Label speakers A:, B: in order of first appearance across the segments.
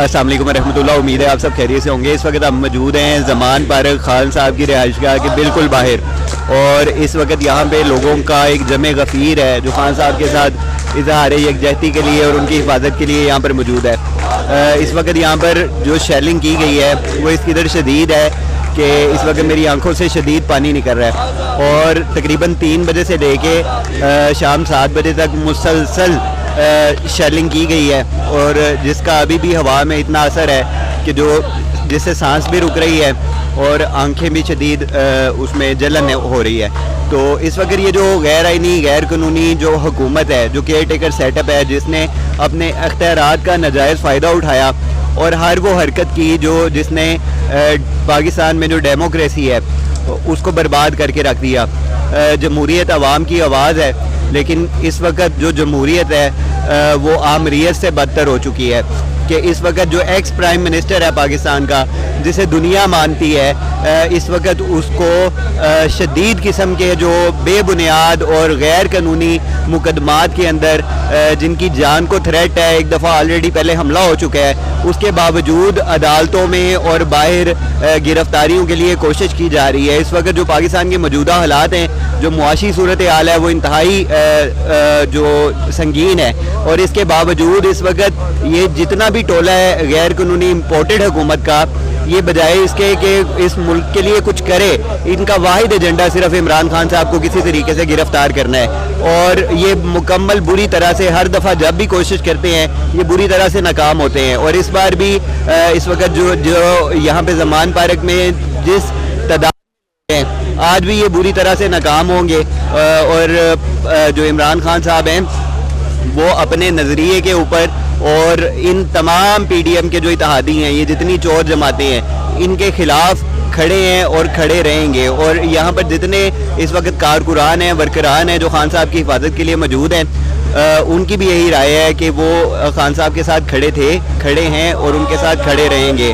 A: अस्सलाम वालेकुम रहमतुल्लाह। उम्मीद है आप सब खैरियत से होंगे। इस वक्त हम मौजूद हैं ज़मान पार्क खान साहब की रिहाइशगाह के बिल्कुल बाहर, और इस वक्त यहाँ पे लोगों का एक जमे गफ़ीर है जो खान साहब के साथ इज़हार यकजहती के लिए और उनकी हिफाजत के लिए यहाँ पर मौजूद है। इस वक्त यहाँ पर जो शेलिंग की गई है वो इस कदर शदीद है कि इस वक्त मेरी आंखों से शदीद पानी निकल रहा है, और तकरीबन 3 बजे से लेके शाम 7 बजे तक मुसलसल शेलिंग की गई है, और जिसका अभी भी हवा में इतना असर है कि जिससे सांस भी रुक रही है और आंखें भी शदीद उसमें जलन हो रही है। तो इस वक्त ये जो गैर आइनी गैर कानूनी जो हुकूमत है, जो केयर टेकर सेटअप है, जिसने अपने अख्तियारात का नाजायज़ फ़ायदा उठाया और हर वो हरकत की जिसने पाकिस्तान में जो डेमोक्रेसी है उसको बर्बाद करके रख दिया। जमहूरियत आवाम की आवाज़ है, लेकिन इस वक्त जो जमहूरियत है वो आमरीत से बदतर हो चुकी है कि इस वक्त जो एक्स प्राइम मिनिस्टर है पाकिस्तान का, जिसे दुनिया मानती है, इस वक्त उसको शदीद किस्म के जो बेबुनियाद और गैर कानूनी मुकदमात के अंदर जिनकी जान को थ्रेट है, एक दफ़ा ऑलरेडी पहले हमला हो चुका है, उसके बावजूद अदालतों में और बाहर गिरफ्तारियों के लिए कोशिश की जा रही है। इस वक्त जो पाकिस्तान के मौजूदा हालात हैं, जो मुआशी सूरत हाल है, वो इंतहाई जो संगीन है, और इसके बावजूद इस वक्त ये जितना भी टोला है गैर कानूनी इम्पोर्टेड हुकूमत का, ये बजाय इसके कि इस मुल्क के लिए कुछ करे, इनका वाहिद एजेंडा सिर्फ इमरान खान साहब को किसी तरीके से गिरफ्तार करना है, और ये मुकम्मल बुरी तरह से हर दफ़ा जब भी कोशिश करते हैं ये बुरी तरह से नाकाम होते हैं। और इस बार भी इस वक्त जो यहाँ पे ज़मान पार्क में जिस तादाद है, आज भी ये बुरी तरह से नाकाम होंगे, और जो इमरान खान साहब हैं वो अपने नज़रिए के ऊपर और इन तमाम PDM के जो इत्तेहादी हैं, ये जितनी चोर जमाते हैं, इनके खिलाफ खड़े हैं और खड़े रहेंगे। और यहाँ पर जितने इस वक्त कारकुरान हैं, वर्करान हैं जो खान साहब की हिफाजत के लिए मौजूद हैं, उनकी भी यही राय है कि वो खान साहब के साथ खड़े हैं और उनके साथ खड़े रहेंगे।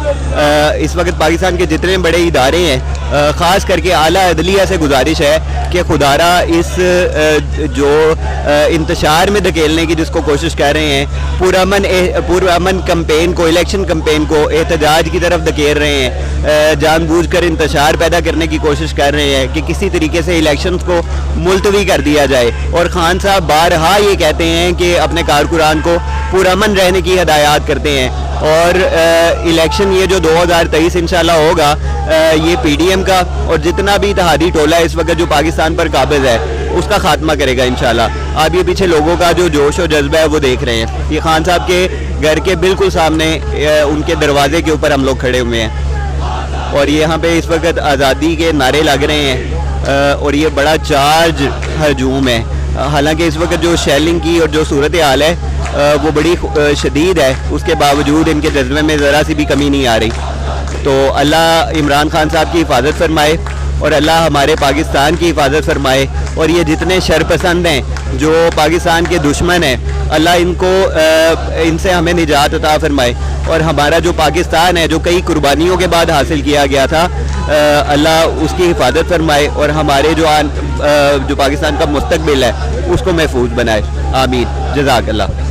A: इस वक्त पाकिस्तान के जितने बड़े इदारे हैं, ख़ास करके आला अदलिया से गुजारिश है कि खुदारा इस जो इंतशार में धकेलने की जिसको कोशिश कर रहे हैं, पुरअमन कैंपेन को, इलेक्शन कैंपेन को एहतजाज की तरफ धकेल रहे हैं, जानबूझकर इंतशार पैदा करने की कोशिश कर रहे हैं कि किसी तरीके से इलेक्शंस को मुलतवी कर दिया जाए। और खान साहब बारहा ये कहते हैं कि अपने कारकुरान को पुरअमन रहने की हदायत करते हैं, और इलेक्शन ये जो 2023 इंशाल्लाह होगा, ये PDM का और जितना भी इत्तेहादी टोला इस वक्त जो पाकिस्तान पर काबिज है उसका खात्मा करेगा इंशाल्लाह। आप ये पीछे लोगों का जो जोश और जज्बा है वो देख रहे हैं। ये खान साहब के घर के बिल्कुल सामने उनके दरवाजे के ऊपर हम लोग खड़े हुए हैं, और ये यहाँ पे इस वक्त आज़ादी के नारे लग रहे हैं, और ये बड़ा चार्ज हजूम है। हालांकि इस वक्त जो शेलिंग की और जो सूरत हाल है वो बड़ी शदीद है, उसके बावजूद इनके जज्बे में ज़रा सी भी कमी नहीं आ रही। तो अल्लाह इमरान खान साहब की हिफाजत फरमाए और अल्लाह हमारे पाकिस्तान की हिफाजत फरमाए, और ये जितने शरपसंद हैं जो पाकिस्तान के दुश्मन हैं, अल्लाह इनसे हमें निजात अता फरमाए, और हमारा जो पाकिस्तान है जो कई कुर्बानियों के बाद हासिल किया गया था, अल्लाह उसकी हिफाजत फरमाए और हमारे जो पाकिस्तान का मुस्तकबिल है उसको महफूज बनाए। आमीन। जज़ाकल्लाह।